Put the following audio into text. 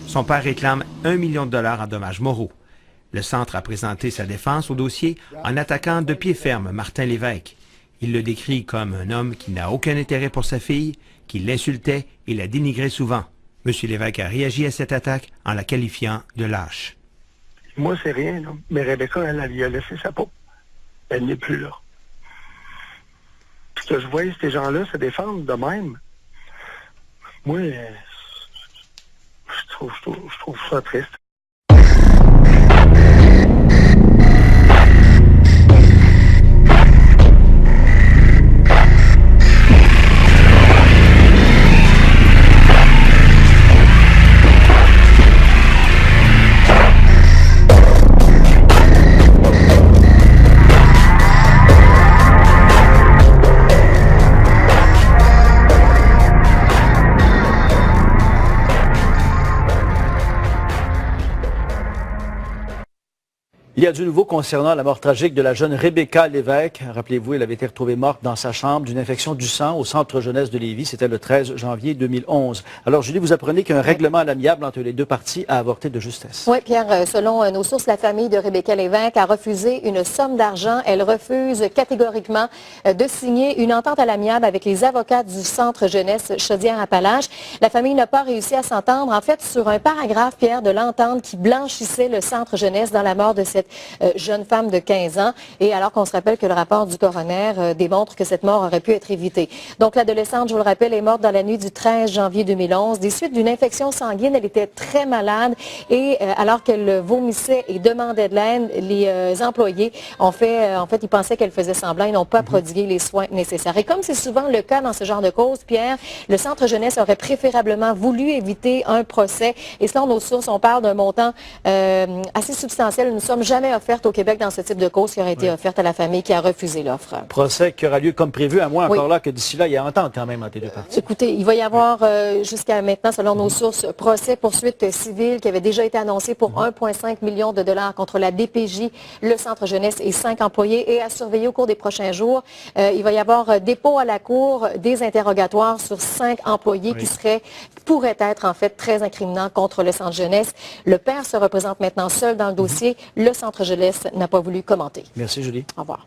Son père réclame 1 million de dollars en dommages moraux. Le centre a présenté sa défense au dossier en attaquant de pied ferme Martin Lévesque. Il le décrit comme un homme qui n'a aucun intérêt pour sa fille, qui l'insultait et la dénigrait souvent. M. Lévesque a réagi à cette attaque en la qualifiant de lâche. Moi, c'est rien, là. Mais Rebecca, elle lui a laissé sa peau. Elle n'est plus là. Puis que je voyais ces gens-là se défendre de même. Moi, je trouve ça triste. Il y a du nouveau concernant la mort tragique de la jeune Rebecca Lévesque. Rappelez-vous, elle avait été retrouvée morte dans sa chambre d'une infection du sang au centre jeunesse de Lévis. C'était le 13 janvier 2011. Alors, Julie, vous apprenez qu'un règlement à l'amiable entre les deux parties a avorté de justesse. Oui, Pierre, selon nos sources, la famille de Rebecca Lévesque a refusé une somme d'argent. Elle refuse catégoriquement de signer une entente à l'amiable avec les avocats du centre jeunesse Chaudière-Appalaches. La famille n'a pas réussi à s'entendre, en fait, sur un paragraphe, Pierre, de l'entente qui blanchissait le centre jeunesse dans la mort de cette jeune femme de 15 ans. Et alors qu'on se rappelle que le rapport du coroner démontre que cette mort aurait pu être évitée. Donc, l'adolescente, je vous le rappelle, est morte dans la nuit du 13 janvier 2011. Des suites d'une infection sanguine, elle était très malade et alors qu'elle vomissait et demandait de l'aide, les employés en fait, ils pensaient qu'elle faisait semblant. Ils n'ont pas prodigué les soins nécessaires. Et comme c'est souvent le cas dans ce genre de cause, Pierre, le centre jeunesse aurait préférablement voulu éviter un procès. Et selon nos sources, on parle d'un montant assez substantiel. Nous ne sommes jamais offertes au Québec dans ce type de cause qui aurait été offerte à la famille qui a refusé l'offre. Procès qui aura lieu comme prévu, à moins encore là que d'ici là, il y a entente quand même entre les deux parties. Écoutez, il va y avoir jusqu'à maintenant, selon nos sources, procès poursuite civile qui avait déjà été annoncé pour 1,5 million de dollars contre la DPJ, le centre jeunesse et 5 employés et à surveiller au cours des prochains jours. Il va y avoir dépôt à la cour des interrogatoires sur 5 employés qui pourraient être en fait très incriminants contre le centre jeunesse. Le père se représente maintenant seul dans le dossier. Le centre jeunesse n'a pas voulu commenter. Merci, Julie. Au revoir.